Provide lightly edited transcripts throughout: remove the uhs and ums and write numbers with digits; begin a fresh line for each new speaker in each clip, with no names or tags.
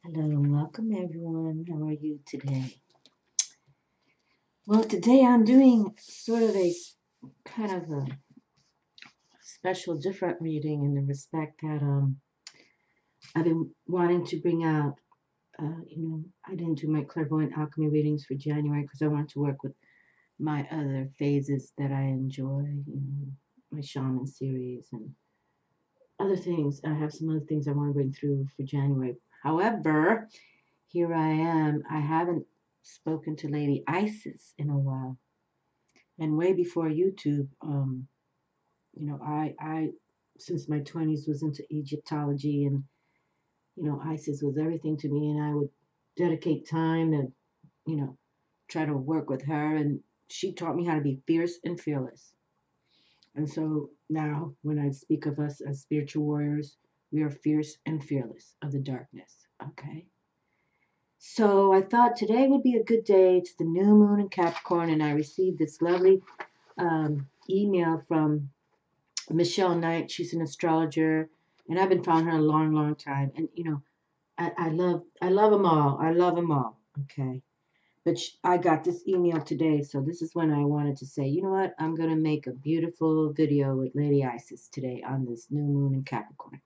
Hello and welcome everyone. How are you today? Well, today I'm doing sort of a kind of a special, different reading in the respect that I've been wanting to bring out. I didn't do my clairvoyant alchemy readings for January because I want to work with my other phases that I enjoy. My shaman series and other things. I have some other things I want to bring through for January. However, here I am. I haven't spoken to Lady Isis in a while. And way before YouTube, I since my 20s was into Egyptology, and Isis was everything to me, and I would dedicate time to, you know, try to work with her, and she taught me how to be fierce and fearless. And so now, when I speak of us as spiritual warriors, we are fierce and fearless of the darkness. Okay. So I thought today would be a good day. It's the new moon in Capricorn, and I received this lovely email from Michelle Knight. She's an astrologer, and I've been following her a long, long time. And I love them all. I love them all. Okay, but I got this email today, so this is when I wanted to say, you know what? I'm gonna make a beautiful video with Lady Isis today on this new moon in Capricorn.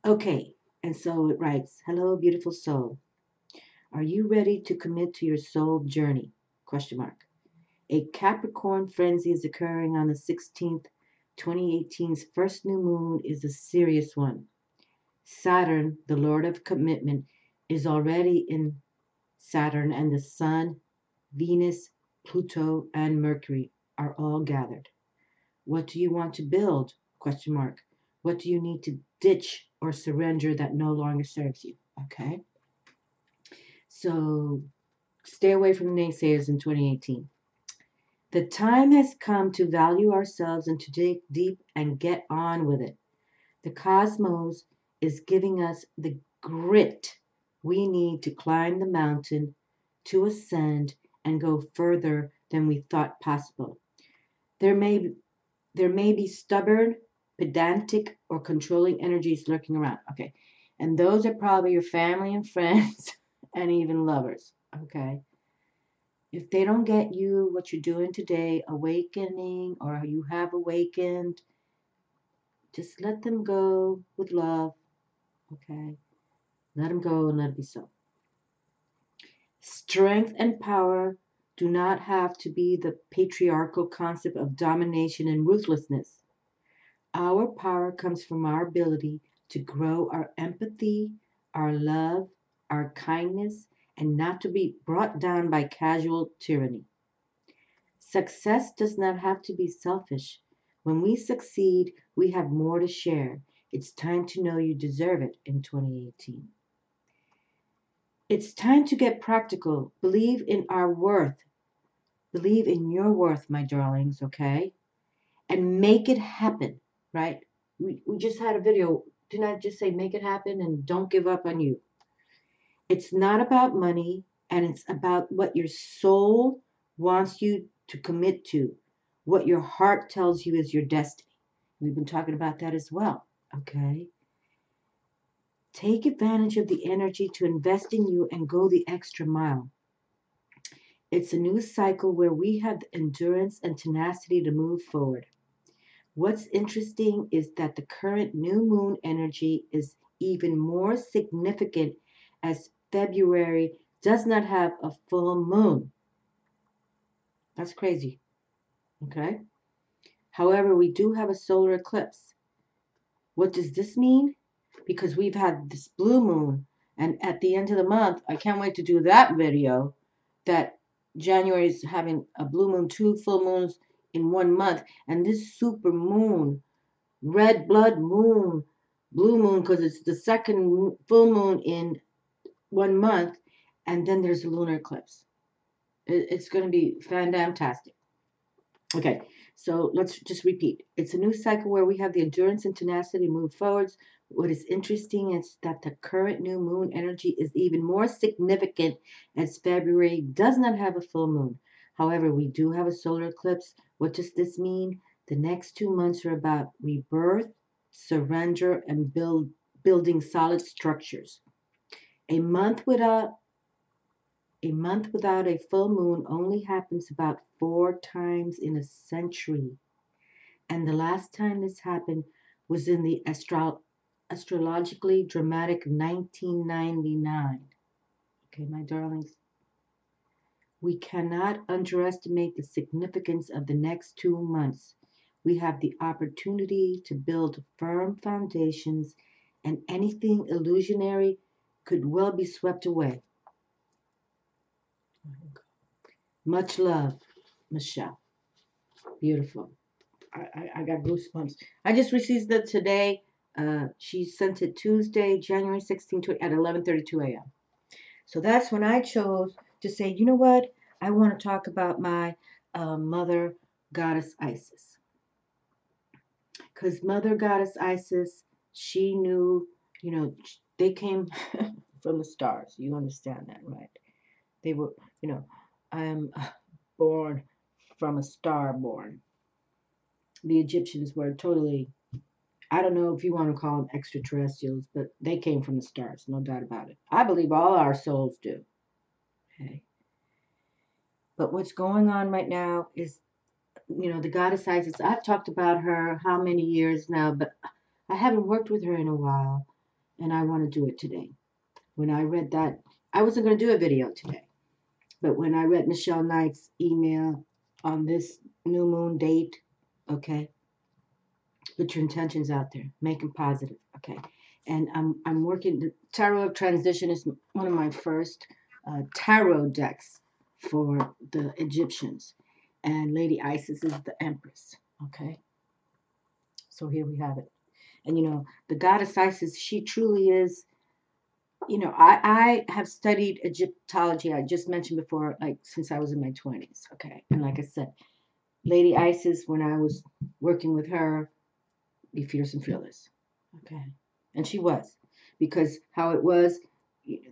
Okay, and so it writes, "Hello, beautiful soul. Are you ready to commit to your soul journey? Question mark. A Capricorn frenzy is occurring on the 16th. 2018's first new moon is a serious one. Saturn, the lord of commitment, is already in Saturn, and the Sun, Venus, Pluto, and Mercury are all gathered. What do you want to build? Question mark. What do you need to ditch or surrender that no longer serves you? Okay. So stay away from the naysayers in 2018. The time has come to value ourselves and to dig deep and get on with it. The cosmos is giving us the grit we need to climb the mountain, to ascend, and go further than we thought possible. There may, there may be stubborn, pedantic, or controlling energies lurking around. Okay. And those are probably your family and friends and even lovers. Okay. If they don't get you what you're doing today, awakening, or you have awakened, just let them go with love. Okay. Let them go and let it be so. Strength and power do not have to be the patriarchal concept of domination and ruthlessness. Our power comes from our ability to grow our empathy, our love, our kindness, and not to be brought down by casual tyranny. Success does not have to be selfish. When we succeed, we have more to share. It's time to know you deserve it in 2018. It's time to get practical. Believe in our worth. Believe in your worth, my darlings, okay? And make it happen, right? We just had a video. Didn't I just say make it happen and don't give up on you? It's not about money, and it's about what your soul wants you to commit to, what your heart tells you is your destiny. We've been talking about that as well, okay? Take advantage of the energy to invest in you and go the extra mile. It's a new cycle where we have the endurance and tenacity to move forward. What's interesting is that the current new moon energy is even more significant as February does not have a full moon. That's crazy. Okay? However, we do have a solar eclipse. What does this mean? Because we've had this blue moon, and at the end of the month, I can't wait to do that video, that January is having a blue moon, 2 full moons in 1 month, and this super moon, red blood moon, blue moon, because it's the second full moon in 1 month, and then there's a lunar eclipse. It's going to be fantastic. Okay, so let's just repeat. It's a new cycle where we have the endurance and tenacity to move forwards. What is interesting is that the current new moon energy is even more significant as February does not have a full moon. However, we do have a solar eclipse. What does this mean? The next 2 months are about rebirth, surrender, and building solid structures. A month without a full moon only happens about 4 times in a century. And the last time this happened was in the astrologically dramatic 1999. Okay, my darlings, we cannot underestimate the significance of the next 2 months. We have the opportunity to build firm foundations, and anything illusionary could well be swept away. Much love, Michelle. Beautiful. I got goosebumps. I just received that today. She sent it Tuesday, January 16th at 11:32 a.m. So that's when I chose to say, you know what? I want to talk about my mother goddess Isis. Because mother goddess Isis, she knew, they came from the stars. You understand that, right? They were, I am born from a star born. The Egyptians were totally, I don't know if you want to call them extraterrestrials, but they came from the stars, no doubt about it. I believe all our souls do. Okay. But what's going on right now is, the goddess Isis. I've talked about her how many years now, but I haven't worked with her in a while, and I want to do it today. When I read that, I wasn't going to do a video today, but when I read Michelle Knight's email on this new moon date, okay, put your intentions out there, make them positive, okay. And I'm working. The Tarot of Transition is one of my first tarot decks for the Egyptians, and Lady Isis is the Empress, okay. So here we have it. And the goddess Isis, she truly is. I have studied Egyptology. I just mentioned before, like since I was in my 20s, okay. And like I said, Lady Isis, when I was working with her, be fierce and fearless. Okay. And she was. Because how it was,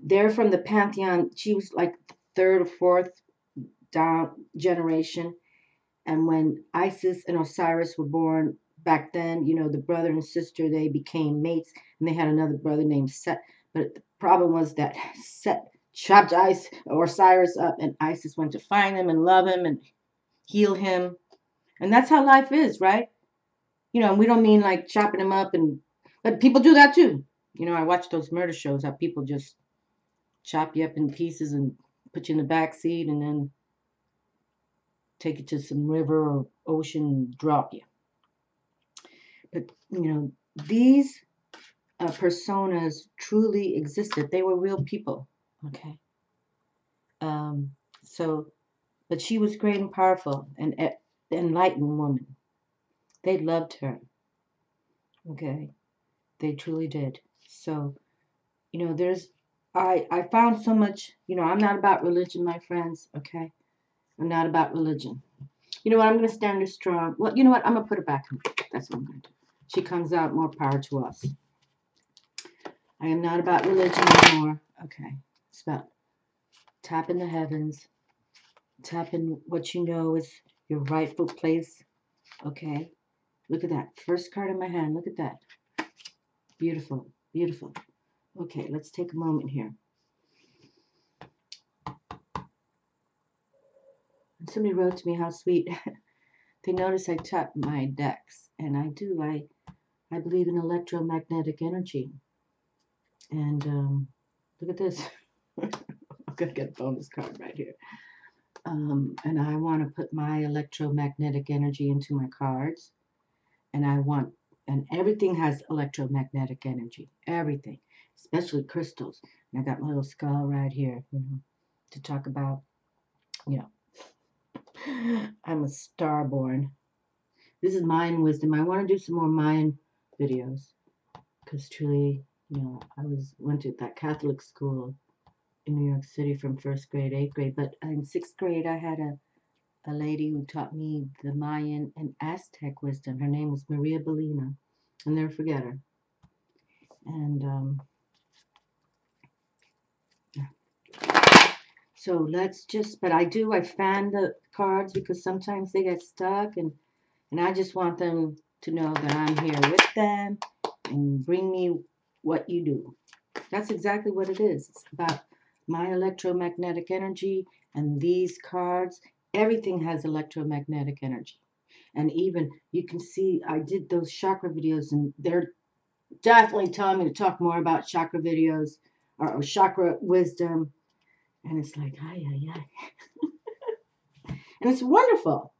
they're from the pantheon. She was like third or fourth down generation. And when Isis and Osiris were born back then, the brother and sister, they became mates. And they had another brother named Set. But the problem was that Set chopped Osiris up, and Isis went to find him and love him and heal him. And that's how life is, right? And we don't mean like chopping them up, but people do that too. I watch those murder shows, how people just chop you up in pieces and put you in the back seat and then take you to some river or ocean and drop you. But, these personas truly existed. They were real people, okay? But she was great and powerful and enlightened woman. They loved her, okay? They truly did. So, I found so much, I'm not about religion, my friends, okay? I'm not about religion. You know what? I'm going to stand her strong. Well, you know what? I'm going to put her back. That's what I'm going to do. She comes out, more power to us. I am not about religion anymore. Okay. It's about tapping the heavens, tapping what you know is your rightful place. Okay. Look at that. First card in my hand. Look at that. Beautiful. Beautiful. Okay. Let's take a moment here. Somebody wrote to me, how sweet. They notice I tap my decks. And I do. I believe in electromagnetic energy. And look at this. I'm going to get a bonus card right here. And I want to put my electromagnetic energy into my cards. And everything has electromagnetic energy. Everything. Especially crystals. And I got my little skull right here, to talk about, I'm a starborn. This is Mayan wisdom. I want to do some more Mayan videos. Because truly, I went to that Catholic school in New York City from 1st grade, 8th grade. But in 6th grade, I had a lady who taught me the Mayan and Aztec wisdom. Her name was Maria Belina. I'll never forget her. And so but I fan the cards because sometimes they get stuck, and I just want them to know that I'm here with them and bring me what you do. That's exactly what it is. It's about my electromagnetic energy and these cards. Everything has electromagnetic energy. And even you can see I did those chakra videos, and they're definitely telling me to talk more about chakra videos or chakra wisdom. And it's like, ay, ay, ay. And it's wonderful.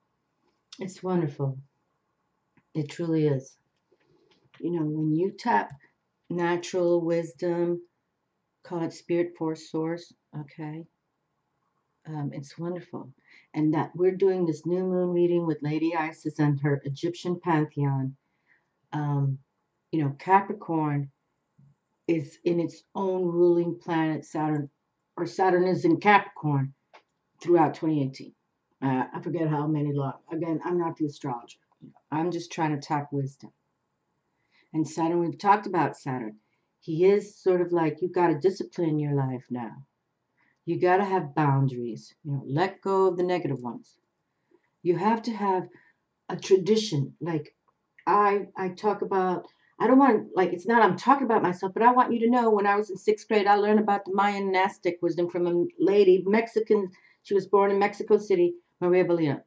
It's wonderful. It truly is. You know, when you tap natural wisdom, call it spirit force source, okay? It's wonderful. And that we're doing this new moon reading with Lady Isis and her Egyptian pantheon. Um, you know, Capricorn is in its own ruling planet, Saturn, or Saturn is in Capricorn throughout 2018. I forget how many long. Again, I'm not the astrologer. I'm just trying to tap wisdom. And Saturn, we've talked about Saturn. He is sort of like, you've got to discipline your life now. You got to have boundaries. You know, let go of the negative ones. You have to have a tradition. Like I talk about, I don't want, like, it's not I'm talking about myself, but I want you to know when I was in 6th grade, I learned about the Mayan Aztec wisdom from a lady, Mexican. She was born in Mexico City, Maria Belina.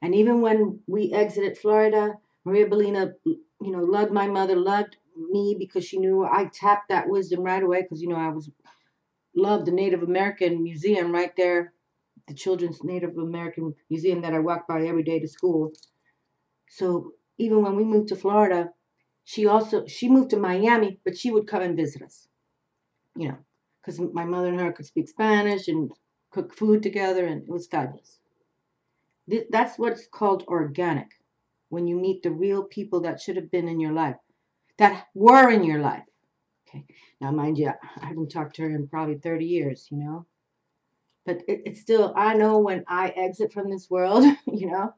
And even when we exited Florida, Maria Belina, you know, loved my mother, loved me because she knew I tapped that wisdom right away because, you know, I was loved the Native American Museum right there, the Children's Native American Museum that I walk by every day to school. So even when we moved to Florida, she moved to Miami, but she would come and visit us, you know, because my mother and her could speak Spanish and cook food together, and it was fabulous. That's what's called organic. When you meet the real people that should have been in your life, that were in your life. Okay. Now, mind you, I haven't talked to her in probably 30 years, you know. But it's still, I know when I exit from this world, you know,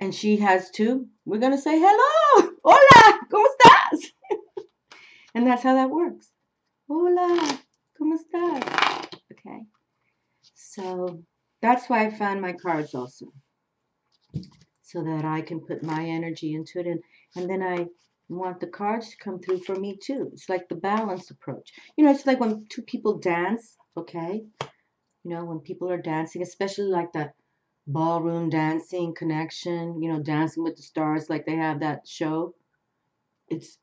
and she has too, we're going to say, hello, hola, ¿cómo estás? And that's how that works. Hola, ¿cómo estás? Okay. So that's why I found my cards also, so that I can put my energy into it. And then I want the cards to come through for me too. It's like the balance approach. You know, it's like when two people dance, okay? You know, when people are dancing, especially like that ballroom dancing connection, you know, Dancing with the Stars, like they have that show. It's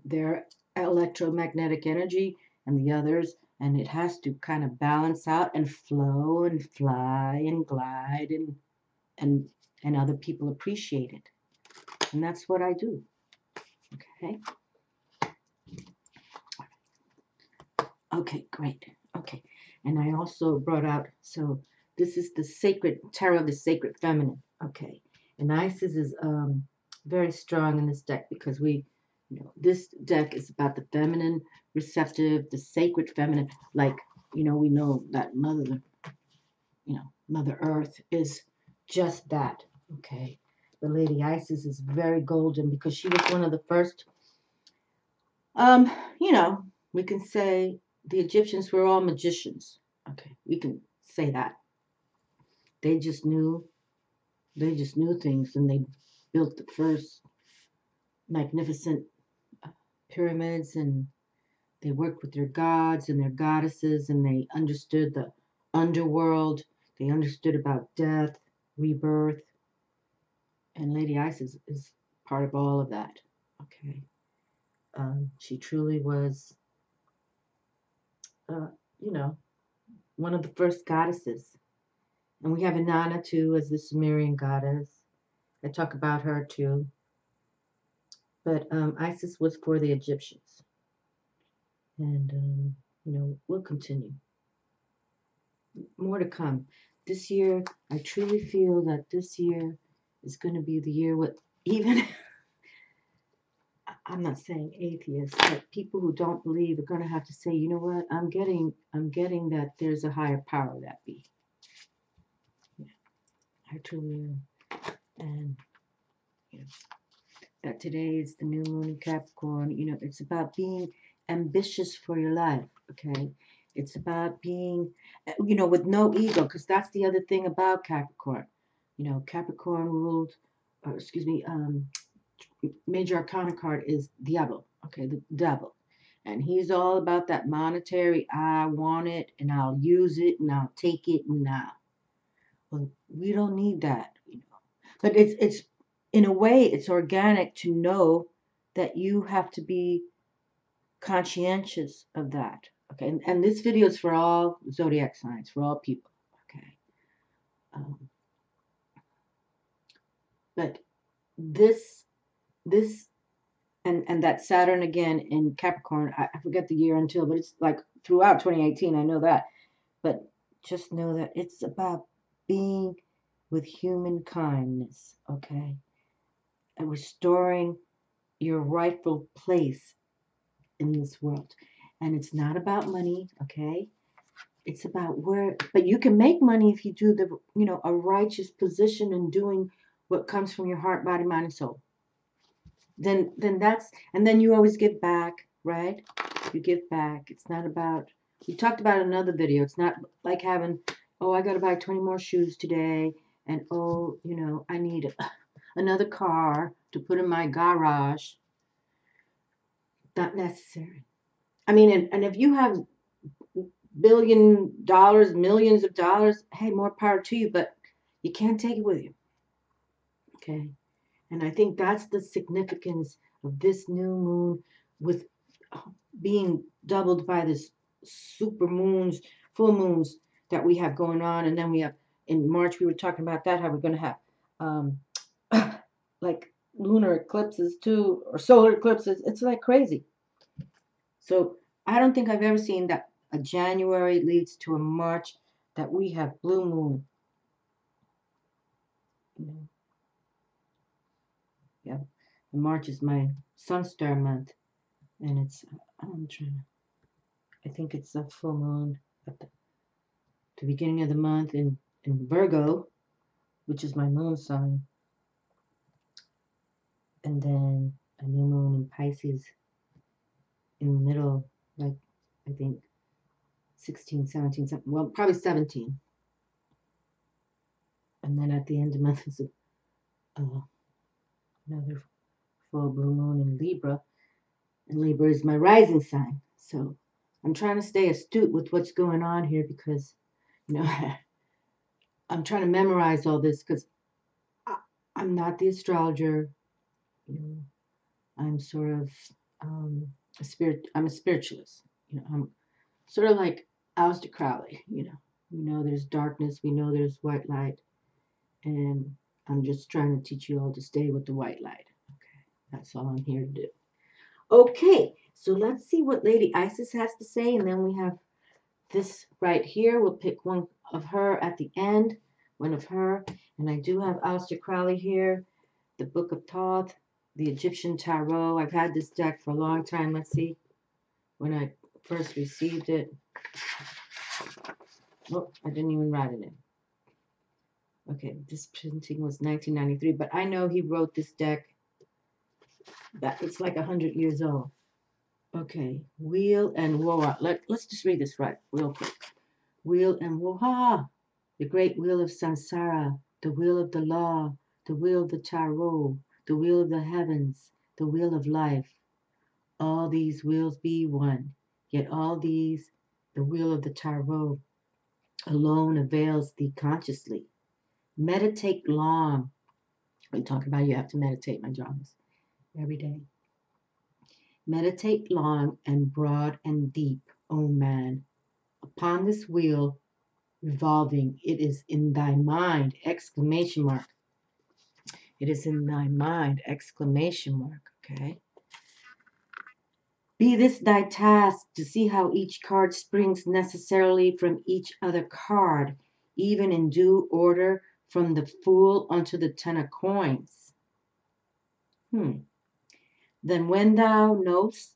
their electromagnetic energy and the others, and it has to kind of balance out and flow and fly and glide and and other people appreciate it. And that's what I do. Okay. Okay, great. Okay. And I also brought out, so this is the sacred tarot of the sacred feminine. Okay. And Isis is very strong in this deck because you know, this deck is about the feminine, receptive, the sacred feminine. Like, you know, we know that Mother Earth is just that. Okay. The Lady Isis is very golden because she was one of the first, you know, we can say the Egyptians were all magicians. Okay, we can say that. They just knew, they just knew things, and they built the first magnificent pyramids, and they worked with their gods and their goddesses, and they understood the underworld. They understood about death, rebirth, and Lady Isis is part of all of that. Okay, she truly was, uh, you know, one of the first goddesses. And we have Inanna too as the Sumerian goddess. I talk about her too. But Isis was for the Egyptians. And, you know, we'll continue. More to come. This year, I truly feel that this year is going to be the year with even, I'm not saying atheists, but people who don't believe are going to have to say, you know what, I'm getting that there's a higher power that be. Yeah, I truly am. And, you know, that today is the new moon in Capricorn. You know, it's about being ambitious for your life, okay? It's about being, you know, with no ego, because that's the other thing about Capricorn. You know, Capricorn ruled, or excuse me, major arcana card is Diablo, okay, the devil. And he's all about that monetary, I want it and I'll use it and I'll take it and now. Well, we don't need that, you know. But it's in a way it's organic to know that you have to be conscientious of that. Okay, and this video is for all zodiac signs, for all people. Okay, but this and that Saturn again in Capricorn, I forget the year until, but it's like throughout 2018. I know that, but just know that it's about being with human kindness. Okay, and restoring your rightful place in this world. And it's not about money, okay? It's about where, but you can make money if you do the, you know, a righteous position and doing what comes from your heart, body, mind, and soul. Then that's, and then you always give back, right? You give back. It's not about, we talked about in another video. It's not like having, oh, I got to buy 20 more shoes today. And oh, you know, I need another car to put in my garage. Not necessary. I mean, and if you have $1 billion, millions of dollars, hey, more power to you, but you can't take it with you. Okay. And I think that's the significance of this new moon with being doubled by this super moons, full moons that we have going on. And then we have in March, we were talking about that, how we're going to have like lunar eclipses too, or solar eclipses. It's like crazy. So I don't think I've ever seen that a January leads to a March that we have blue moon. You know? Yeah, and March is my sun star month, and it's I'm trying to. I think it's a full moon at the beginning of the month in Virgo, which is my moon sign, and then a new moon in Pisces in the middle, like I think 16, 17, something. Well, probably 17. And then at the end of the month is another full blue moon in Libra. And Libra is my rising sign. So I'm trying to stay astute with what's going on here because, you know, I'm trying to memorize all this because I'm not the astrologer. You know, I'm sort of a spirit. I'm a spiritualist. You know, I'm sort of like Aleister Crowley. You know, we know there's darkness. We know there's white light. And I'm just trying to teach you all to stay with the white light. Okay, that's all I'm here to do. Okay, so let's see what Lady Isis has to say, and then we have this right here. We'll pick one of her at the end, one of her, and I do have Aleister Crowley here, the Book of Thoth, the Egyptian Tarot. I've had this deck for a long time. Let's see when I first received it. Oh, I didn't even write it in. Okay, this printing was 1993, but I know he wrote this deck that it's like 100 years old. Okay, Wheel and Woe. Let's just read this right real quick. Wheel and Woe. The great wheel of Samsara, the wheel of the law, the wheel of the tarot, the wheel of the heavens, the wheel of life. All these wheels be one, yet all these, the wheel of the tarot, alone avails thee consciously. Meditate long. We talk about you have to meditate, my darlings, every day. Meditate long and broad and deep, O man, upon this wheel revolving. It is in thy mind, exclamation mark. It is in thy mind, exclamation mark, okay? Be this thy task to see how each card springs necessarily from each other card, even in due order from the Fool unto the Ten of Coins. Then when thou knowest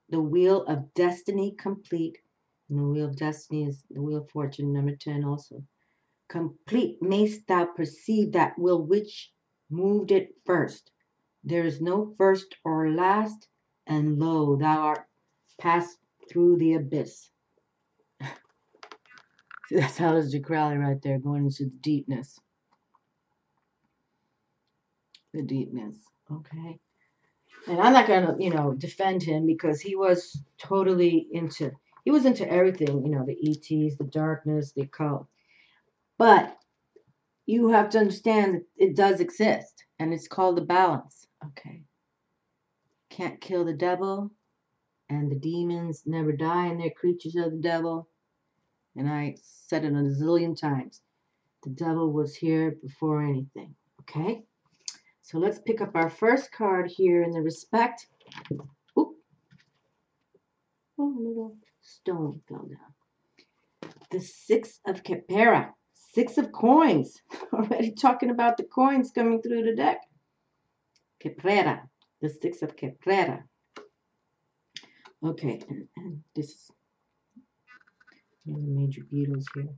the wheel of destiny complete, and the wheel of destiny is the wheel of fortune, number 10 also, complete mayst thou perceive that will which moved it first. There is no first or last, and lo, thou art passed through the abyss. See, that's Aleister Crowley right there, going into the deepness. The deepness, okay? And I'm not gonna, defend him because he was totally into everything, the ETs, the darkness, the occult. But you have to understand that it does exist, and it's called the balance. Okay. Can't kill the devil, and the demons never die, and they're creatures of the devil. And I said it a zillion times. The devil was here before anything. Okay? So let's pick up our first card here in the respect. Oop. Oh, a little stone fell down. The Six of Capera. Six of Coins. Already talking about the coins coming through the deck. Caprera. The Six of Caprera. Okay, and this is one of the major beetles here.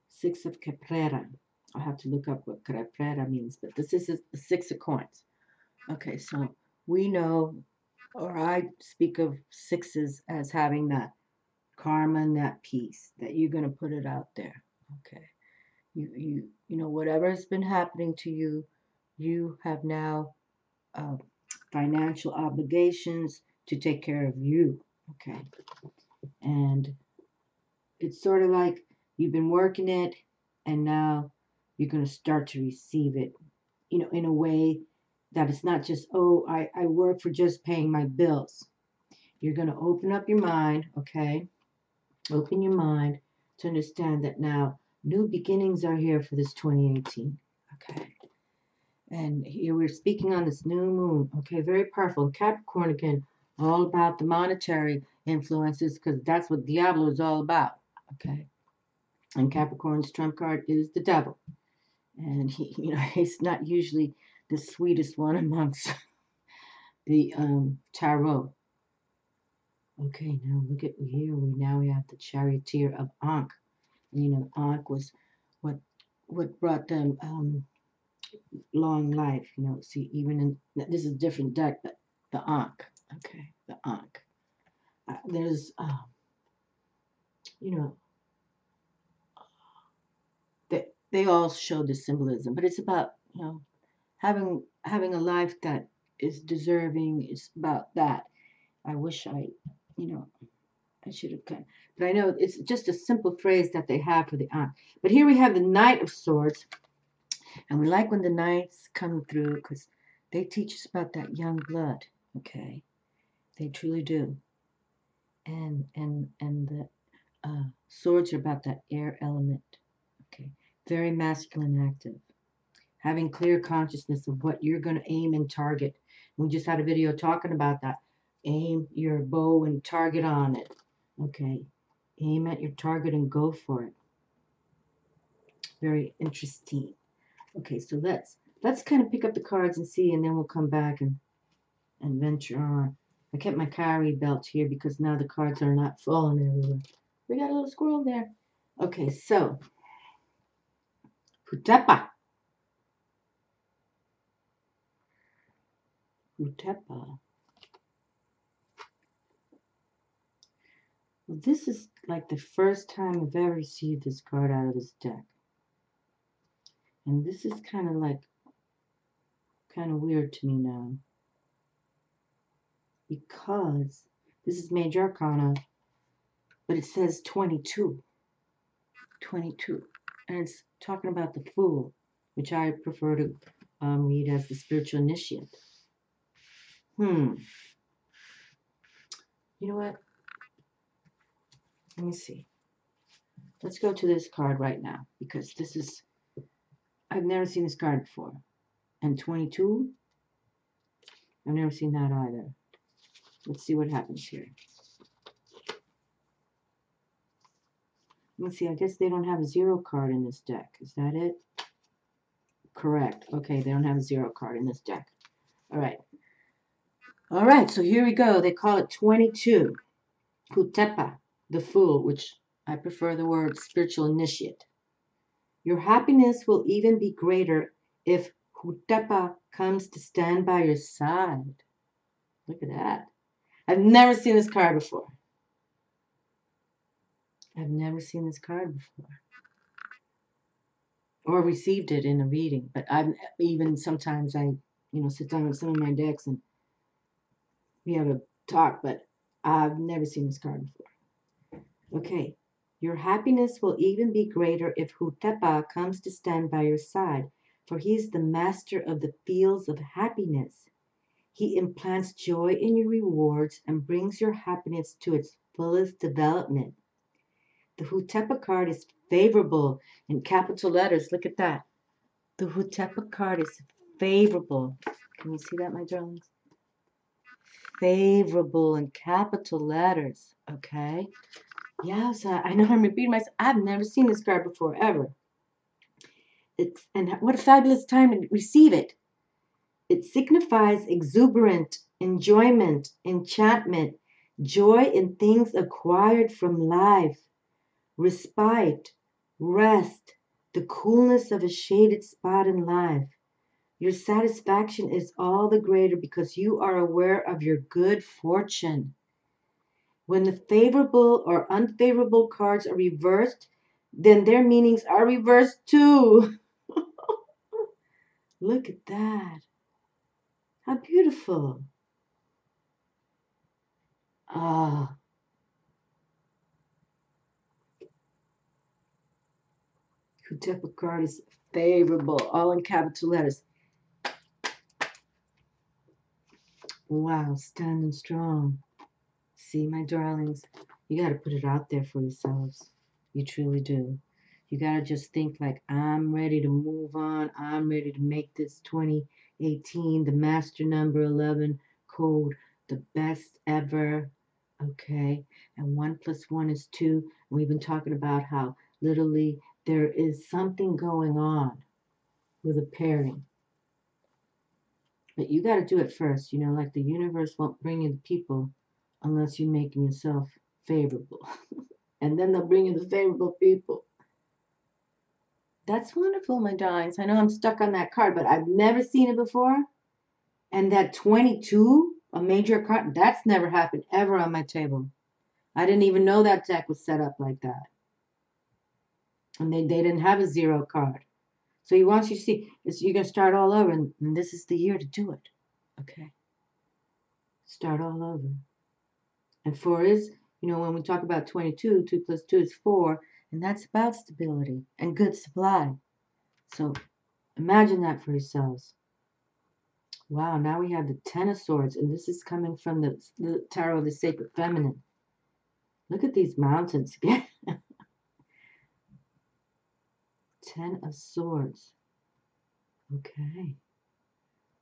Six of Caprera. I'll have to look up what Caprera means, but this is the Six of Coins. Okay, so we know, or I speak of sixes as having that karma and that peace, that you're going to put it out there. Okay. Whatever has been happening to you, you have now financial obligations to take care of you. Okay. And it's sort of like you've been working it, and now you're going to start to receive it, in a way that it's not just, oh, I work for just paying my bills. You're going to open up your mind, okay? Open your mind to understand that now new beginnings are here for this 2018, okay? And here we're speaking on this new moon, okay? Very powerful. Capricorn, again, all about the monetary influences, because that's what Diablo is all about, okay? And Capricorn's trump card is the devil. And he's not usually the sweetest one amongst the tarot. Okay, now look at here. We have the charioteer of Ankh. And, Ankh was what brought them long life. See, even in this is a different deck, but the Ankh. Okay, the Ankh. There's they all show the symbolism, but it's about having a life that is deserving. It's about that. I wish I should have come. But I know it's just a simple phrase that they have for the Ankh. But here we have the Knight of Swords. And we like when the Knights come through because they teach us about that young blood. Okay. They truly do. And the swords are about that air element. Okay. Very masculine active. Having clear consciousness of what you're going to aim and target. We just had a video talking about that. Aim your bow and target on it. Okay. Aim at your target and go for it. Very interesting. Okay, so let's kind of pick up the cards and see, and then we'll come back and venture on. I kept my carry belt here because now the cards are not falling everywhere. We got a little squirrel there. Okay, so Hutepa. Hutepa. Well, this is like the first time I've ever received this card out of this deck. And this is kind of weird to me now. Because this is Major Arcana, but it says 22. 22. And it's talking about the Fool, which I prefer to read as the spiritual initiate. You know what? Let me see. Let's go to this card right now, because I've never seen this card before. And 22, I've never seen that either. Let's see what happens here. Let's see, I guess they don't have a 0 card in this deck. Is that it? Correct. Okay, they don't have a 0 card in this deck. All right. All right, so here we go. They call it 22. Hutepa, the Fool, which I prefer the word spiritual initiate. Your happiness will even be greater if Hutepa comes to stand by your side. Look at that. I've never seen this card before. I've never seen this card before. Or received it in a reading. But I've even sometimes I sit down with some of my decks and we have a talk, but I've never seen this card before. Okay. Your happiness will even be greater if Hutepa comes to stand by your side, for he is the master of the fields of happiness. He implants joy in your rewards and brings your happiness to its fullest development. The Hutepa card is favorable in capital letters. Look at that. The Hutepa card is favorable. Can you see that, my darlings? Favorable in capital letters. Okay. Yes, I know I'm repeating myself. I've never seen this card before, ever. And what a fabulous time to receive it. It signifies exuberant, enjoyment, enchantment, joy in things acquired from life, respite, rest, the coolness of a shaded spot in life. Your satisfaction is all the greater because you are aware of your good fortune. When the favorable or unfavorable cards are reversed, then their meanings are reversed too. Look at that. How beautiful. Ah, Hutepa card is favorable, all in capital letters. Wow, standing strong. See, my darlings, you got to put it out there for yourselves. You truly do. You got to just think like, I'm ready to move on. I'm ready to make this 2018 the master number 11 code the best ever. Okay. And 1 + 1 is 2. And we've been talking about how literally there is something going on with a pairing. But you got to do it first. You know, like the universe won't bring you the people unless you're making yourself favorable. And then they'll bring you the favorable people. That's wonderful, my darlings. I know I'm stuck on that card, but I've never seen it before. And that 22, a major card, that's never happened ever on my table. I didn't even know that deck was set up like that. And they didn't have a 0 card. So he wants you to see, you're going to start all over, and this is the year to do it. Okay? Start all over. And 4 is, you know, when we talk about 22, 2 + 2 is 4, and that's about stability and good supply. So imagine that for yourselves. Wow, now we have the 10 of Swords, and this is coming from the Tarot of the Sacred Feminine. Look at these mountains again. 10 of Swords. Okay.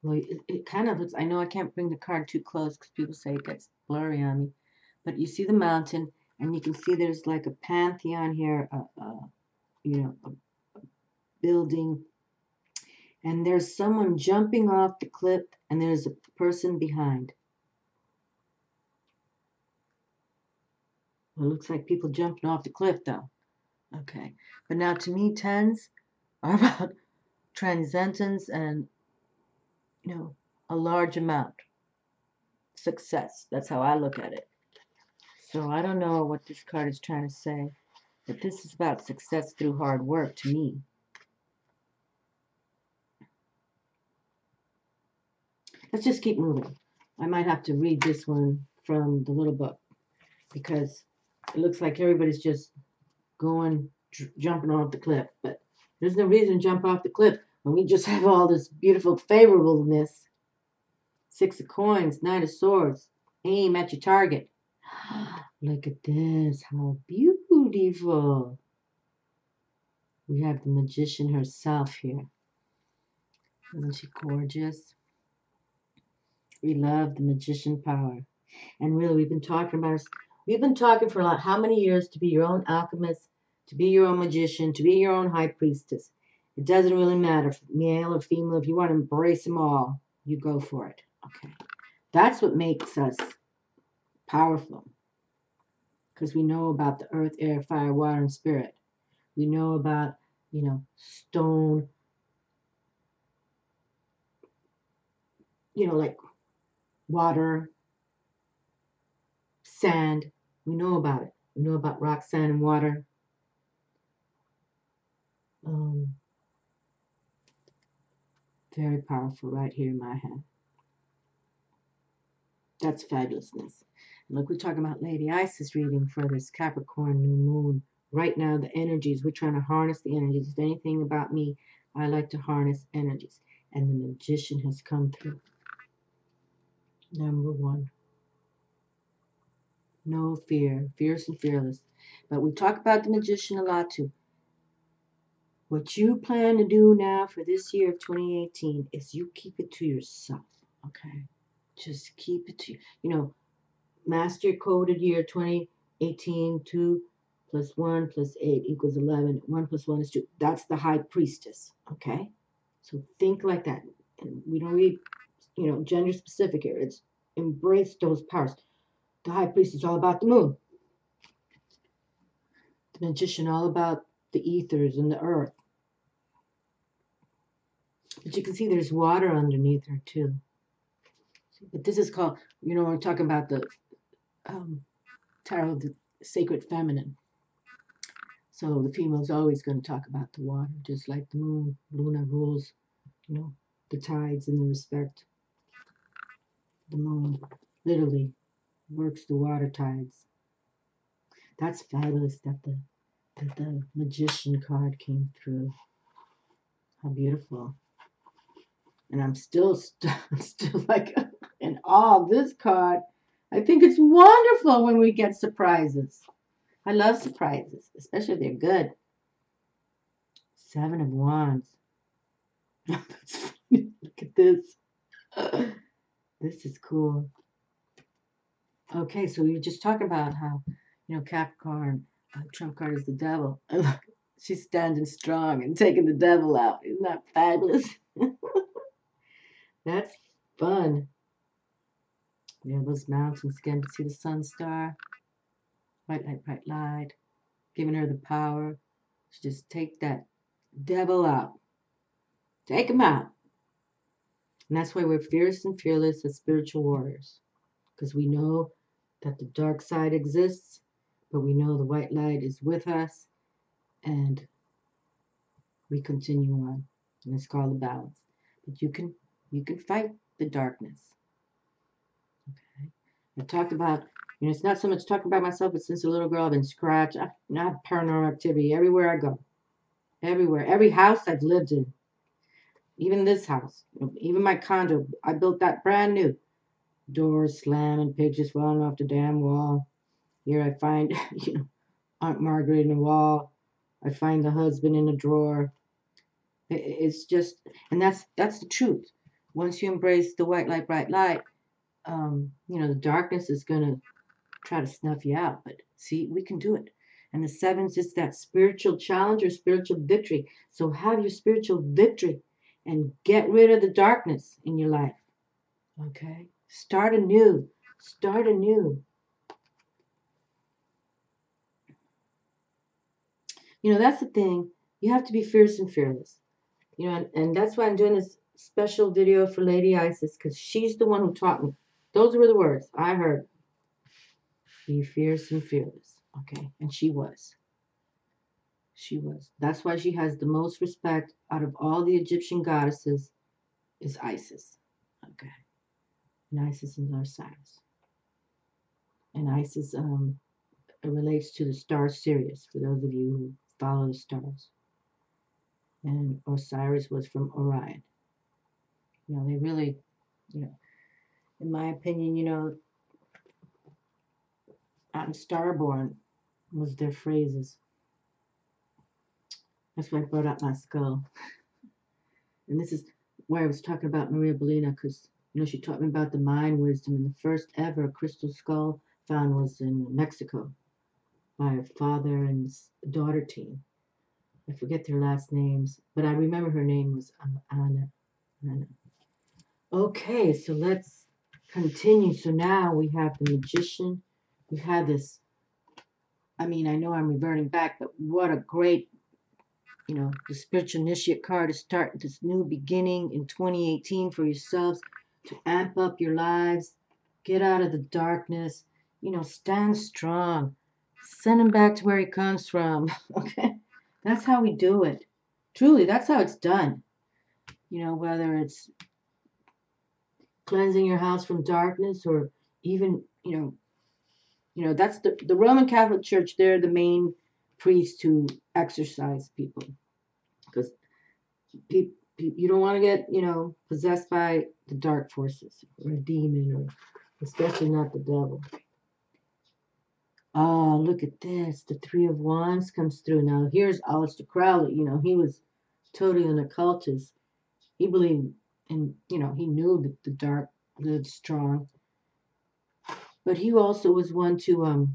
Well, it kind of looks, I know I can't bring the card too close because people say it gets blurry on me. But you see the mountain, and you can see there's like a pantheon here, you know, a building. And there's someone jumping off the cliff, and there's a person behind. Well, it looks like people jumping off the cliff, though. Okay. But now, to me, 10s are about transcendence and, you know, a large amount. Success. That's how I look at it. So I don't know what this card is trying to say, but this is about success through hard work to me. Let's just keep moving. I might have to read this one from the little book because it looks like everybody's just going, jumping off the cliff. But there's no reason to jump off the cliff when we just have all this beautiful favorableness. 6 of Coins, 9 of Swords. Aim at your target. Look at this. How beautiful. We have the magician herself here. Isn't she gorgeous? We love the magician power. And really, we've been talking for how many years to be your own alchemist, to be your own magician, to be your own high priestess. It doesn't really matter, male or female. If you want to embrace them all, you go for it. Okay. That's what makes us powerful. Because we know about the earth, air, fire, water, and spirit. We know about, you know, stone, you know, like water, sand. We know about it. We know about rock, sand, and water. Very powerful right here in my hand. That's fabulousness. And look, we're talking about Lady Isis reading for this Capricorn new moon. Right now, the energies, we're trying to harness the energies. If anything about me, I like to harness energies. And the Magician has come through. Number one. No fear. Fierce and fearless. But we talk about the Magician a lot too. What you plan to do now for this year of 2018 is you keep it to yourself. Okay? Just keep it to you. Master coded year 2018, 2 plus 1 plus 8 equals 11. 1 plus 1 is 2. That's the high priestess. Okay? So think like that. And we don't read, gender specific here. It's embrace those powers. The high priest is all about the moon. The magician all about the ethers and the earth. But you can see there's water underneath her too. But this is called, we're talking about the tarot of the sacred feminine. So the female is always going to talk about the water, just like the moon. Luna rules, the tides in the respect. The moon literally works the water tides. That's fabulous that the Magician card came through. How beautiful. And I'm still like in awe of this card. I think it's wonderful when we get surprises. I love surprises, especially if they're good. 7 of Wands. That's funny. Look at this. This is cool. Okay, so we were just talking about how, Capricorn, trump card is the devil. And look, she's standing strong and taking the devil out. Isn't that fabulous? That's fun. Those mountains again to see the sun star. White light, bright light. Giving her the power to just take that devil out. Take him out. And that's why we're fierce and fearless as spiritual warriors. Because we know that the dark side exists, but we know the white light is with us, and we continue on. And it's called the balance. But you can fight the darkness. Okay. I talked about, it's not so much talking about myself, but since a little girl I've been scratched. I have paranormal activity everywhere I go. Everywhere. Every house I've lived in. Even this house. Even my condo. I built that brand new. Doors slamming, pictures falling off the damn wall. Here I find, Aunt Margaret in the wall. I find the husband in the drawer. It's just, and that's the truth. Once you embrace the white light, bright light, the darkness is going to try to snuff you out. But see, we can do it. And the 7's is that spiritual challenge or spiritual victory. So have your spiritual victory and get rid of the darkness in your life. Okay? Start anew. Start anew. That's the thing. You have to be fierce and fearless. And that's why I'm doing this special video for Lady Isis, because she's the one who taught me. Those were the words I heard. Be fierce and fearless. Okay? And she was. She was. That's why she has the most respect out of all the Egyptian goddesses is Isis. Okay? And Isis is Osiris. And Isis relates to the star Sirius, for those of you who follow the stars. And Osiris was from Orion. They really, in my opinion, I'm starborn was their phrases. That's why I brought up my skull. And this is why I was talking about Maria Bellina, because, she taught me about the mind wisdom. And the first ever crystal skull found was in Mexico by a father and daughter team. I forget their last names, but I remember her name was Anna. Okay, so let's continue. So now we have the Magician. We've had this, I know I'm reverting back, but what a great, the spiritual initiate card to start this new beginning in 2018 for yourselves, to amp up your lives, get out of the darkness, stand strong, send him back to where he comes from. Okay, that's how we do it. Truly, that's how it's done. Whether it's cleansing your house from darkness or even, that's the Roman Catholic Church. They're the main priests who exorcise people, because you don't want to get, possessed by the dark forces or a demon, or especially not the devil. Oh, look at this. The Three of Wands comes through. Now, here's Aleister Crowley. He was totally an occultist. He believed in, he knew that the dark lived strong. But he also was one to,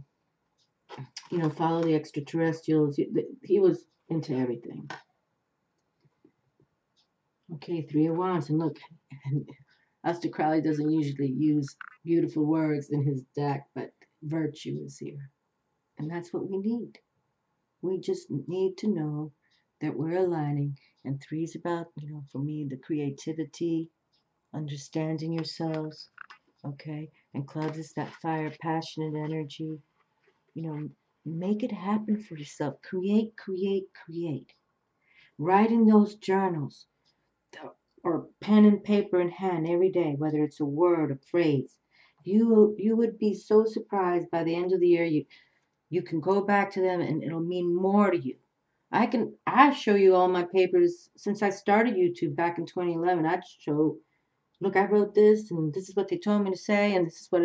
follow the extraterrestrials. He was into everything. Okay, Three of Wands. And look, Aleister Crowley doesn't usually use beautiful words in his deck, but virtue is here. And that's what we need. We just need to know that we're aligning. And three is about, for me, the creativity, understanding yourselves, okay? And clubs is that fire, passionate energy. Make it happen for yourself. Create, create, create. Write in those journals, or pen and paper in hand every day, whether it's a word, a phrase. You would be so surprised by the end of the year. You can go back to them and it'll mean more to you. I show you all my papers since I started YouTube back in 2011. I'd show, look, I wrote this and this is what they told me to say and this is what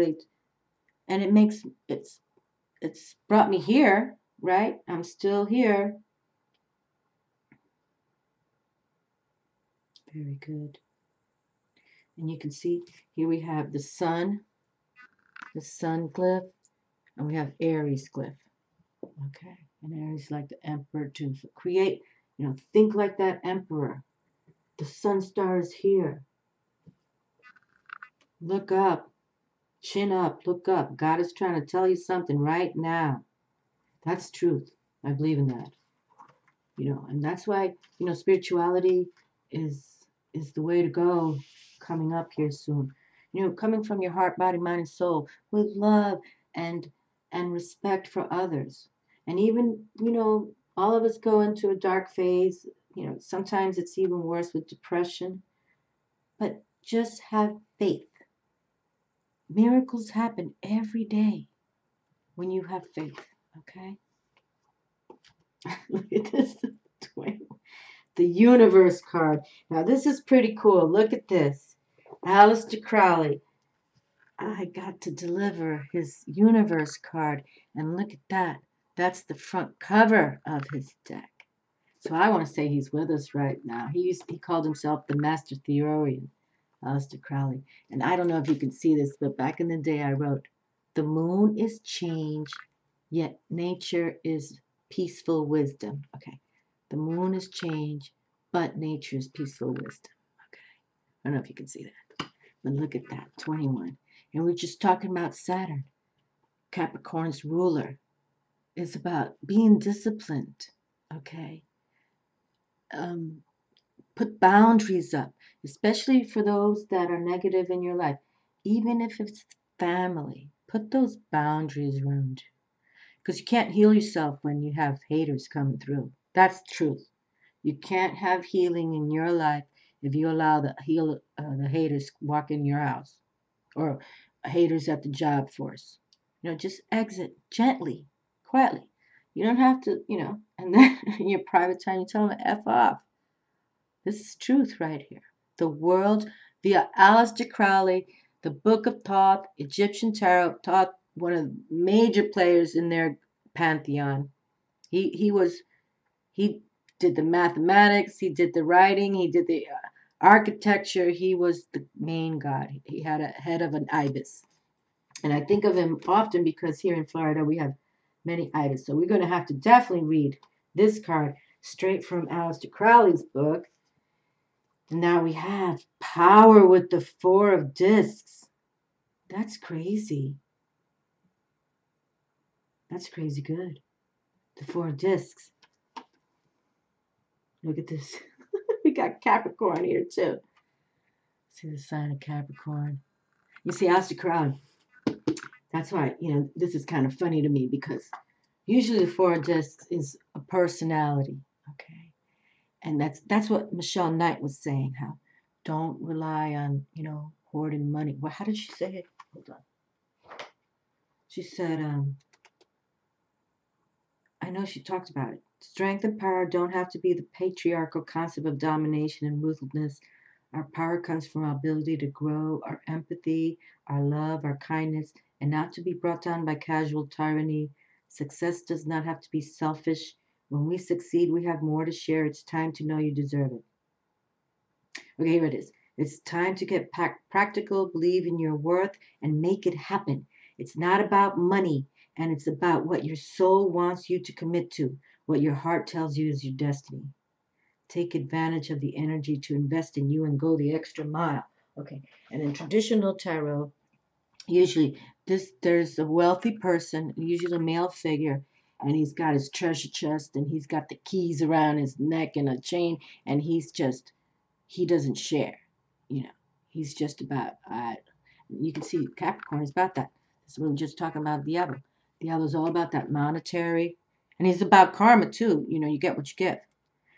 and it's brought me here, right? I'm still here. Very good. And you can see here we have the sun glyph, and we have Aries glyph. Okay. And Aries like the emperor to create, think like that emperor. The sun star is here. Look up. Chin up. Look up. God is trying to tell you something right now. That's truth. I believe in that. And that's why, spirituality is the way to go coming up here soon. Coming from your heart, body, mind, and soul with love and respect for others. And even, all of us go into a dark phase. Sometimes it's even worse with depression. But just have faith. Miracles happen every day when you have faith, okay? Look at this. The Universe card. Now, this is pretty cool. Look at this. Aleister Crowley. I got to deliver his Universe card. And look at that. That's the front cover of his deck. So I want to say he's with us right now. He called himself the Master Theorian, Aleister Crowley. And I don't know if you can see this, but back in the day I wrote, the moon is change, yet nature is peaceful wisdom. Okay. The moon is change, but nature is peaceful wisdom. Okay. I don't know if you can see that. But look at that, 21. And we're just talking about Saturn. Capricorn's ruler is about being disciplined. Okay. Put boundaries up, especially for those that are negative in your life. Even if it's family, put those boundaries around you. Because you can't heal yourself when you have haters coming through. That's the truth. You can't have healing in your life if you allow the haters walk in your house, or haters at the job force. Just exit gently, quietly. You don't have to, and then in your private time you tell them to F off. This is truth right here. The world via Aleister Crowley, the Book of Thoth, Egyptian Tarot, Thoth, one of the major players in their pantheon. He did the mathematics, he did the writing, he did the architecture. He was the main god. He had a head of an ibis. And I think of him often because here in Florida we have many ibis. So we're going to have to definitely read this card straight from Aleister Crowley's book. And now we have power with the Four of Discs. That's crazy. That's crazy good. The Four of Discs. Look at this. We got Capricorn here too. See the sign of Capricorn. You see, Aleister Crowley. That's why, this is kind of funny to me because usually the Four of Discs is a personality. Okay. And that's what Michelle Knight was saying, how don't rely on, hoarding money. Well, how did she say it? Hold on. She said, I know she talked about it. Strength and power don't have to be the patriarchal concept of domination and ruthlessness. Our power comes from our ability to grow, our empathy, our love, our kindness, and not to be brought down by casual tyranny. Success does not have to be selfish. When we succeed, we have more to share. It's time to know you deserve it. Okay, here it is. It's time to get practical, believe in your worth, and make it happen. It's not about money, and it's about what your soul wants you to commit to, what your heart tells you is your destiny. Take advantage of the energy to invest in you and go the extra mile. Okay, and in traditional tarot, usually there's a wealthy person, usually a male figure, and he's got his treasure chest and he's got the keys around his neck and a chain, and he doesn't share. You know, he's just about, you can see Capricorn is about that. So we're just talking about Diablo. Diablo's all about that monetary, and he's about karma too. You know, you get what you give.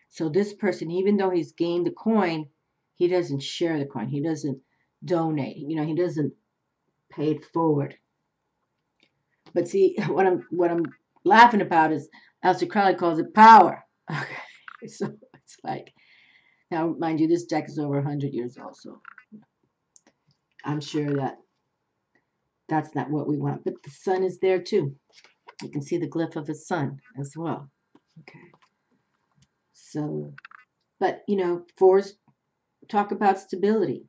So this person, even though he's gained the coin, he doesn't share the coin. He doesn't donate. You know, he doesn't pay it forward. But see, what I'm laughing about is Aleister Crowley calls it power. Okay, so it's like, now mind you, this deck is over 100 years old, so I'm sure that that's not what we want. But the sun is there too. You can see the glyph of a sun as well. Okay. So, but you know, fours talk about stability.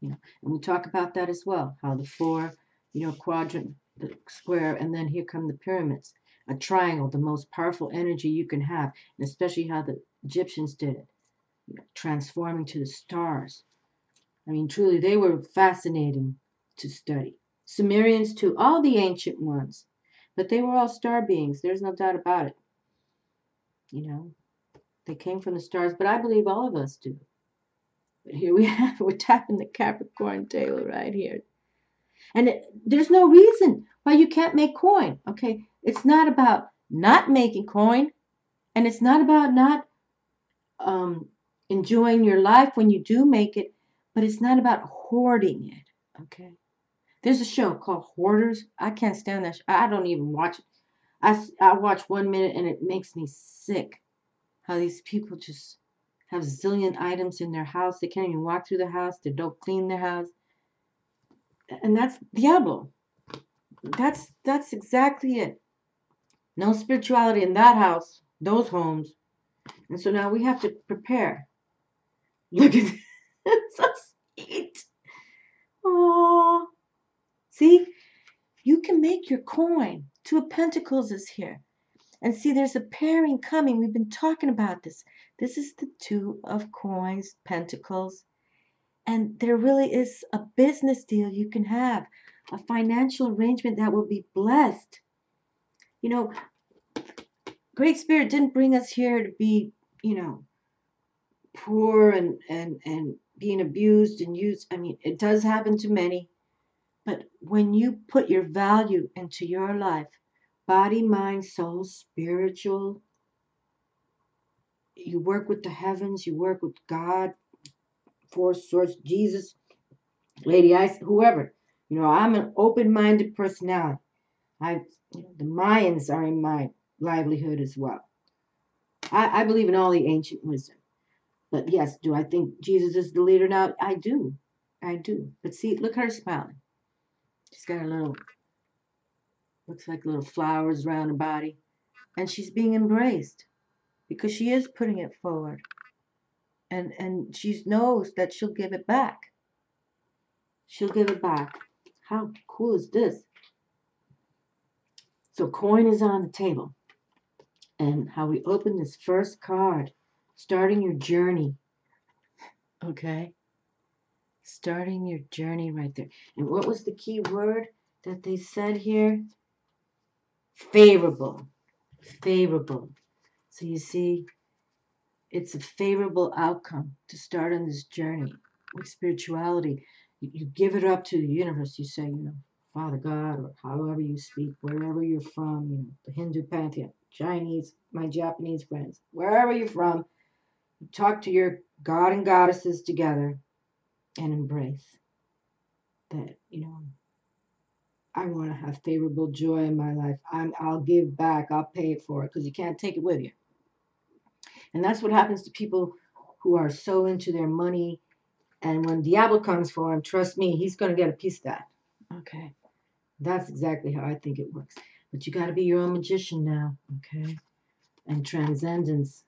You know, and we talk about that as well. How the four, you know, quadrant, the square, and then here come the pyramids. A triangle, the most powerful energy you can have, and especially how the Egyptians did it, you know, transforming to the stars. I mean, truly, they were fascinating to study. Sumerians too, all the ancient ones, but they were all star beings. There's no doubt about it. You know, they came from the stars, but I believe all of us do. But here we have, we're tapping the Capricorn table right here. And there's no reason why you can't make coin. Okay, it's not about not making coin, and it's not about not enjoying your life when you do make it, but it's not about hoarding it. Okay, there's a show called Hoarders. I can't stand that. I don't even watch it. I watch 1 minute and it makes me sick. How these people just have zillion items in their house. They can't even walk through the house. They don't clean their house. And that's Diablo. That's exactly it. No spirituality in that house, those homes. And so now we have to prepare. Look at this. So sweet. Oh, see, you can make your coin. Two of Pentacles is here. And see, there's a pairing coming. We've been talking about this. This is the Two of Coins, Pentacles. And there really is a business deal you can have, a financial arrangement that will be blessed. You know, Great Spirit didn't bring us here to be, you know, poor and being abused and used. I mean, it does happen to many. But when you put your value into your life, body, mind, soul, spiritual, you work with the heavens, you work with God, Force, Source, Jesus, Lady Ice, whoever. You know, I'm an open-minded personality. The Mayans are in my livelihood as well. I believe in all the ancient wisdom. But yes, do I think Jesus is the leader now? I do. I do. But see, look at her smiling. She's got a little, looks like little flowers around her body. And she's being embraced because she is putting it forward. And she knows that she'll give it back. She'll give it back. How cool is this? So coin is on the table. And how we open this first card, starting your journey. Okay? Starting your journey right there. And what was the key word that they said here? Favorable. Favorable. So you see, it's a favorable outcome to start on this journey with spirituality. You give it up to the universe. You say, you know, Father God, or however you speak, wherever you're from, you know, the Hindu pantheon, Chinese, my Japanese friends, wherever you're from, you talk to your God and goddesses together and embrace that, you know, I want to have favorable joy in my life. I'll give back. I'll pay it for it because you can't take it with you. And that's what happens to people who are so into their money. And when Diablo comes for him, trust me, he's going to get a piece of that. Okay. That's exactly how I think it works. But you got to be your own magician now. Okay. And transcendence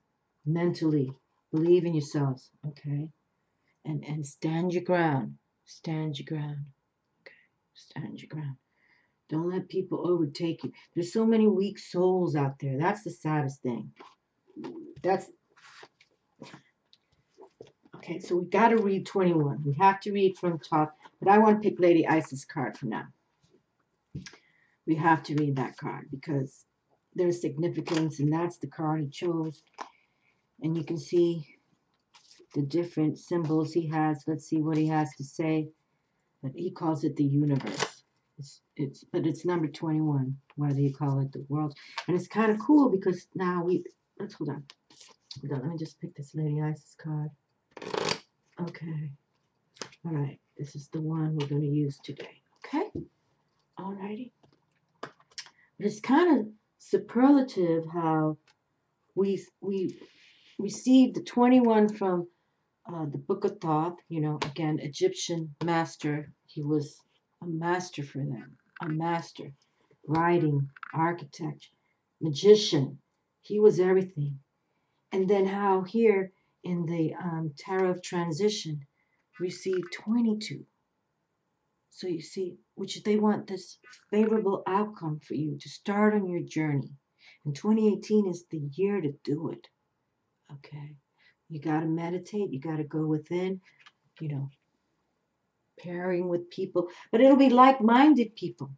mentally. Believe in yourselves. Okay. And stand your ground. Stand your ground. Okay. Stand your ground. Don't let people overtake you. There's so many weak souls out there. That's the saddest thing. That's okay. So we got to read 21. We have to read from top, but I want to pick Lady Isis card for now. We have to read that card because there's significance, and that's the card he chose. And you can see the different symbols he has. Let's see what he has to say. But he calls it the universe. But it's number 21. Whether you call it the world, and it's kind of cool because now let's hold on. Let me just pick this Lady Isis card. Okay. All right. This is the one we're going to use today. Okay. All righty. But it's kind of superlative how we received the 21 from the Book of Thoth. You know, again, Egyptian master. He was a master for them. A master. Writing, architect, magician. He was everything. And then how here in the Tarot of Transition received 22. So you see, which they want this favorable outcome for you to start on your journey. And 2018 is the year to do it. Okay. You got to meditate. You got to go within, you know, pairing with people. But it'll be like-minded people.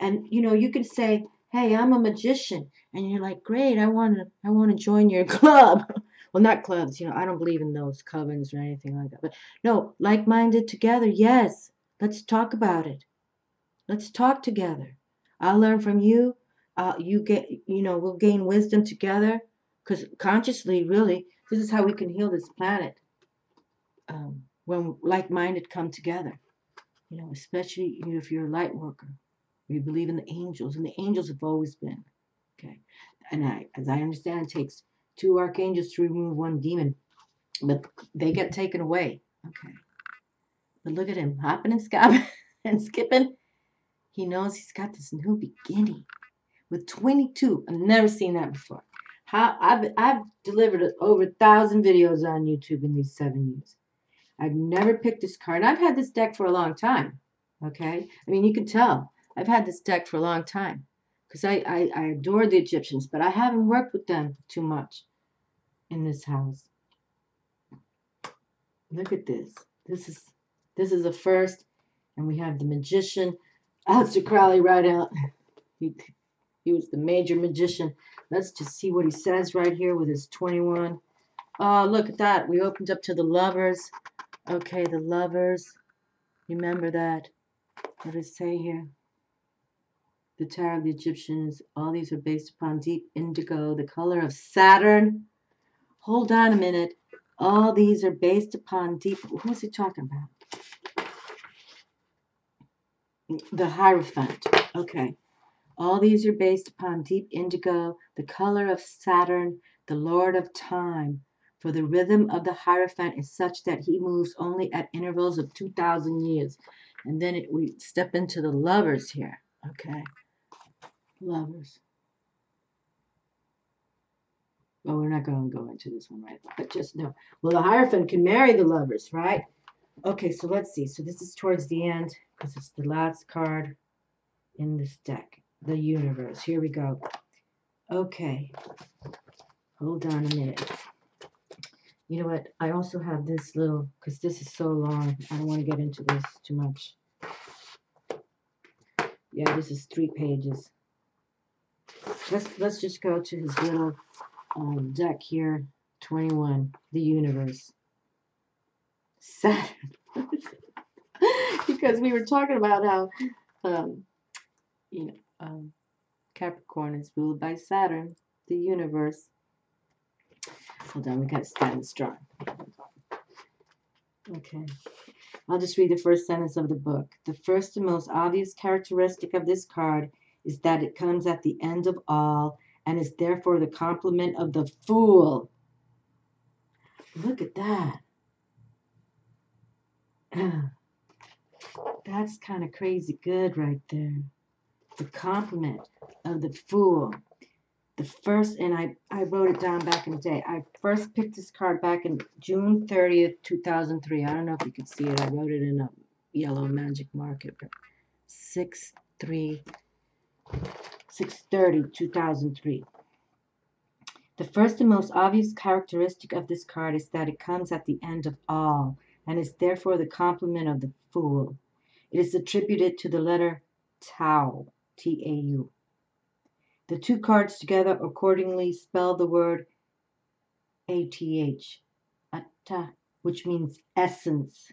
And, you know, you can say, hey, I'm a magician. And you're like, great, I want to join your club. Well, not clubs. You know, I don't believe in those covens or anything like that. But no, like-minded together. Yes. Let's talk about it. Let's talk together. I'll learn from you. We'll gain wisdom together. Because consciously, really, this is how we can heal this planet. When like-minded come together. You know, especially if you're a light worker. You believe in the angels. And the angels have always been. Okay. And as I understand, it takes 2 archangels to remove 1 demon. But they get taken away. Okay. But look at him, hopping and skipping and skipping. He knows he's got this new beginning with 22. I've never seen that before. I've delivered over 1,000 videos on YouTube in these 7 years. I've never picked this card. I've had this deck for a long time. Okay? I mean, you can tell. I've had this deck for a long time. Because I adore the Egyptians, but I haven't worked with them too much in this house. Look at this. This is a first. And we have the magician. Aleister Crowley right out. He was the major magician. Let's just see what he says right here with his 21. Oh, look at that. We opened up to the lovers. Okay, the lovers. Remember that. What does it say here? The Tarot of the Egyptians. All these are based upon deep indigo, the color of Saturn. Hold on a minute. All these are based upon deep. Who's he talking about? The Hierophant. Okay. All these are based upon deep indigo, the color of Saturn, the Lord of Time. For the rhythm of the Hierophant is such that he moves only at intervals of 2,000 years. And then we step into the lovers here. Okay. Lovers. Well, we're not going to go into this one right now, but just know. Well, the Hierophant can marry the lovers, right? Okay, so let's see. So this is towards the end because it's the last card in this deck. The universe. Here we go. Okay. Hold on a minute. You know what? I also have this little, because this is so long. I don't want to get into this too much. Yeah, this is 3 pages. Let's just go to his little deck here. 21. The universe. Saturn. Because we were talking about how, Capricorn is ruled by Saturn, the universe. Hold on, we got to stand strong. Okay. I'll just read the first sentence of the book. The first and most obvious characteristic of this card is that it comes at the end of all and is therefore the complement of the Fool. Look at that. That's kind of crazy good right there. The complement of the Fool. The first, and I wrote it down back in the day. I first picked this card back in June 30th, 2003. I don't know if you can see it. I wrote it in a yellow magic marker. 6/3, 6/30, 2003. The first and most obvious characteristic of this card is that it comes at the end of all, and is therefore the complement of the Fool. It is attributed to the letter Tau, T-A-U. The two cards together accordingly spell the word ATH, Atta, which means essence.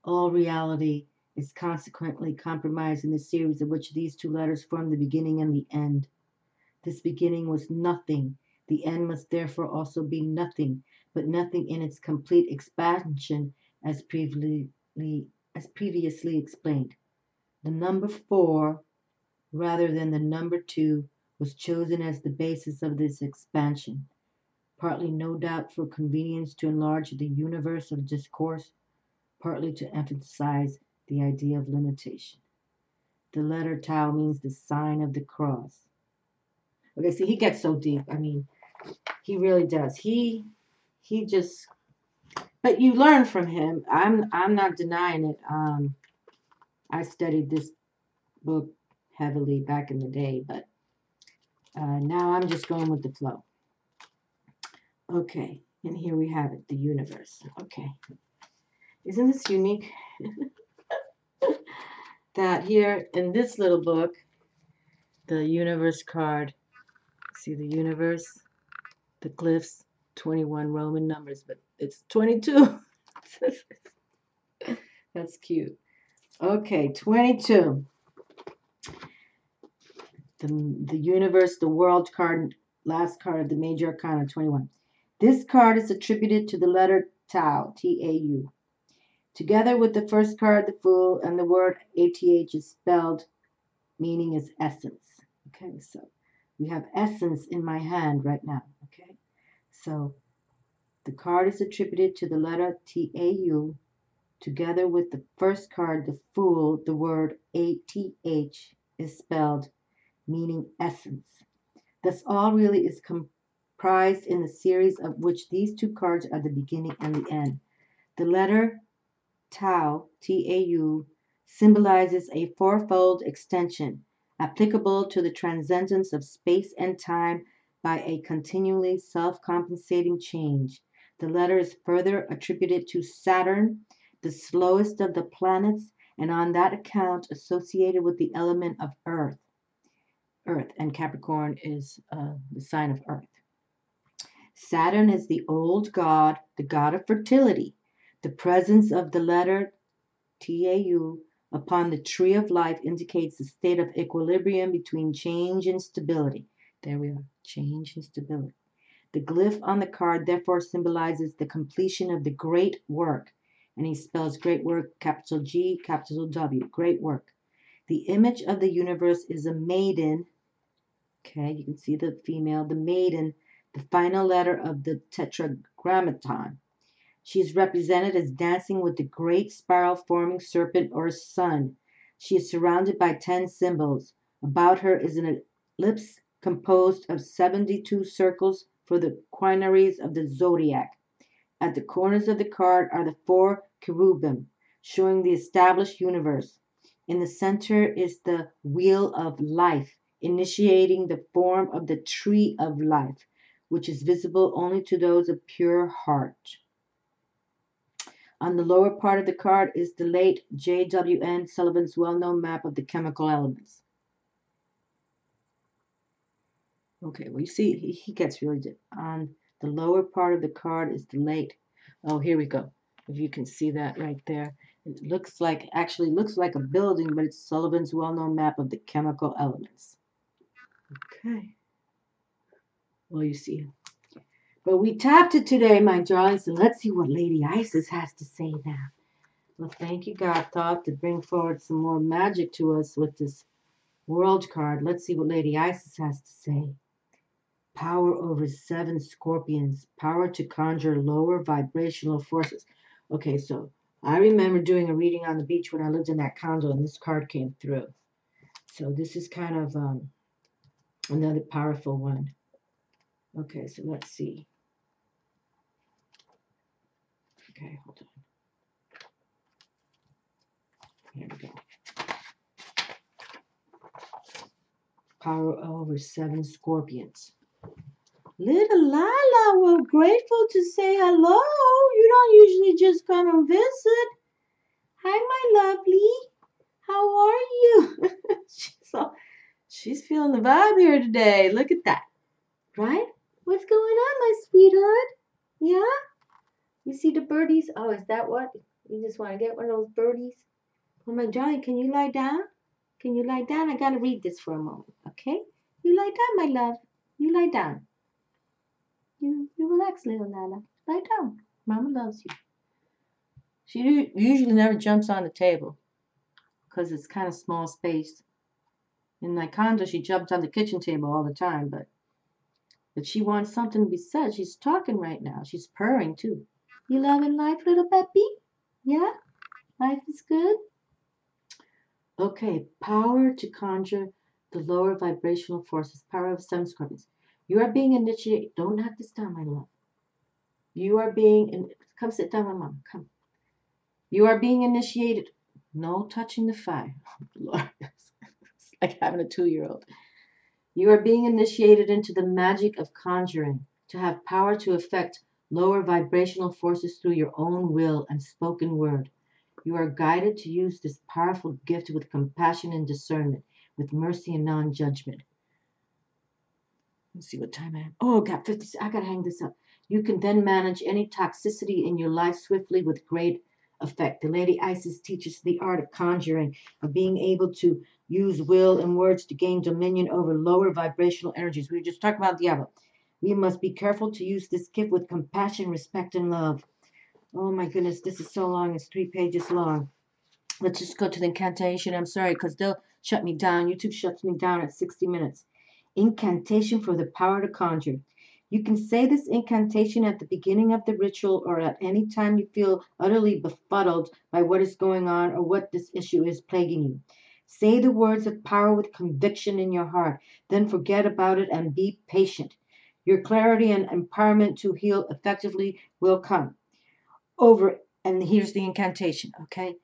All reality is consequently compromised in the series of which these two letters form the beginning and the end. This beginning was nothing. The end must therefore also be nothing, but nothing in its complete expansion as previously explained. The number 4, rather than the number 2, was chosen as the basis of this expansion, partly no doubt for convenience to enlarge the universe of discourse, partly to emphasize the idea of limitation. The letter Tau means the sign of the cross. Okay, see, he gets so deep. I mean, he really does. He just, but you learn from him. I'm not denying it. I studied this book heavily back in the day, but now I'm just going with the flow. Okay, and here we have it, the universe. Okay, isn't this unique? That here in this little book, the universe card, see the universe, the glyphs, 21 Roman numbers, but it's 22. That's cute. Okay, 22. The universe, the world card, last card of the major arcana, 21. This card is attributed to the letter Tau, T-A-U. Together with the first card, the Fool, and the word ATH is spelled, meaning is essence. Okay, so we have essence in my hand right now. Okay, so the card is attributed to the letter T-A-U. Together with the first card, the Fool, the word ATH is spelled, meaning essence. Thus, all really is comprised in the series of which these two cards are the beginning and the end. The letter Tau, T-A-U, symbolizes a fourfold extension applicable to the transcendence of space and time by a continually self-compensating change. The letter is further attributed to Saturn, the slowest of the planets, and on that account associated with the element of Earth. And Capricorn is the sign of Earth. Saturn is the old god, the god of fertility. The presence of the letter Tau upon the tree of life indicates a state of equilibrium between change and stability. There we are, change and stability. The glyph on the card therefore symbolizes the completion of the great work, and he spells great work, capital G, capital W, great work. The image of the universe is a maiden. Okay, you can see the female, the maiden, the final letter of the tetragrammaton. She is represented as dancing with the great spiral-forming serpent or sun. She is surrounded by 10 symbols. About her is an ellipse composed of 72 circles for the quinaries of the zodiac. At the corners of the card are the 4 cherubim, showing the established universe. In the center is the wheel of life, initiating the form of the tree of life, which is visible only to those of pure heart. On the lower part of the card is the late J.W.N. Sullivan's well-known map of the chemical elements. Okay, well, you see, he gets really deep. On the lower part of the card is the late. Oh, here we go. If you can see that right there. It looks like, actually looks like a building, but it's Sullivan's well-known map of the chemical elements. Okay. Well, you see. But we tapped it today, my darlings, and let's see what Lady Isis has to say now. Well, thank you, God Thought, to bring forward some more magic to us with this World card. Let's see what Lady Isis has to say. Power over 7 scorpions. Power to conjure lower vibrational forces. Okay, so I remember doing a reading on the beach when I lived in that condo, and this card came through. So this is kind of another powerful one. Okay, so let's see. Okay, hold on. Here we go. Power over 7 scorpions. Little LaLa, we're grateful to say hello. You don't usually just come and visit. Hi, my lovely. How are you? She's feeling the vibe here today. Look at that. Right? What's going on, my sweetheart? Yeah? You see the birdies? Oh, is that what? You just want to get one of those birdies? Oh, my darling, can you lie down? Can you lie down? I got to read this for a moment, okay? You lie down, my love. You lie down. You relax, little LaLa. Lie down. Mama loves you. She usually never jumps on the table because it's kind of small space. In my condo, she jumps on the kitchen table all the time, but she wants something to be said. She's talking right now. She's purring too. You loving life, little puppy? Yeah? Life is good? Okay, power to conjure the lower vibrational forces. Power of 7 scorpions. You are being initiated. Don't knock this down, my love. You are being... Come sit down with Mom. Come. You are being initiated. No touching the fire. Lord, it's like having a 2-year-old. You are being initiated into the magic of conjuring, to have power to affect lower vibrational forces through your own will and spoken word. You are guided to use this powerful gift with compassion and discernment, with mercy and non-judgment. Let's see what time I am. Oh, got 50. I gotta hang this up. You can then manage any toxicity in your life swiftly with great effect. The Lady Isis teaches the art of conjuring, of being able to use will and words to gain dominion over lower vibrational energies. We were just talking about Diablo. We must be careful to use this gift with compassion, respect, and love. Oh my goodness, this is so long. It's 3 pages long. Let's just go to the incantation. I'm sorry, because they'll shut me down. YouTube shuts me down at 60 minutes. Incantation for the power to conjure. You can say this incantation at the beginning of the ritual or at any time you feel utterly befuddled by what is going on or what this issue is plaguing you. Say the words of power with conviction in your heart. Then forget about it and be patient. Your clarity and empowerment to heal effectively will come. Over, and here's the incantation, okay?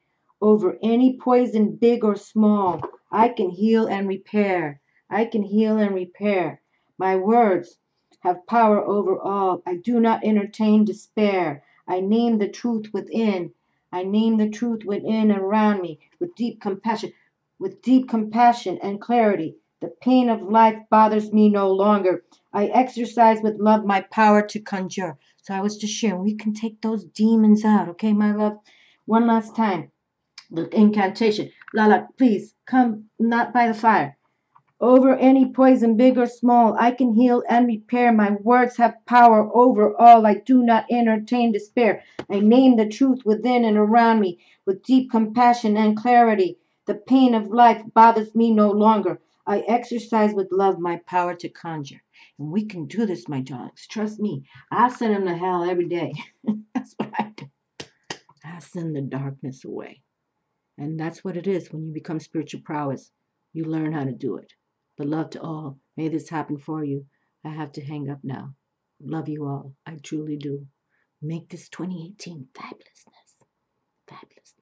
Over any poison, big or small, I can heal and repair. I can heal and repair. My words have power over all. I do not entertain despair. I name the truth within. I name the truth within and around me with deep compassion and clarity. The pain of life bothers me no longer. I exercise with love my power to conjure. So I was just sharing, we can take those demons out, okay, my love? One last time, the incantation. LaLa, please come not by the fire. Over any poison, big or small, I can heal and repair. My words have power over all. I do not entertain despair. I name the truth within and around me with deep compassion and clarity. The pain of life bothers me no longer. I exercise with love my power to conjure. And we can do this, my darlings. Trust me. I send them to hell every day. That's what I do. I send the darkness away. And that's what it is when you become spiritual prowess. You learn how to do it. But love to all. May this happen for you. I have to hang up now. Love you all. I truly do. Make this 2018 fabulousness. Fabulousness.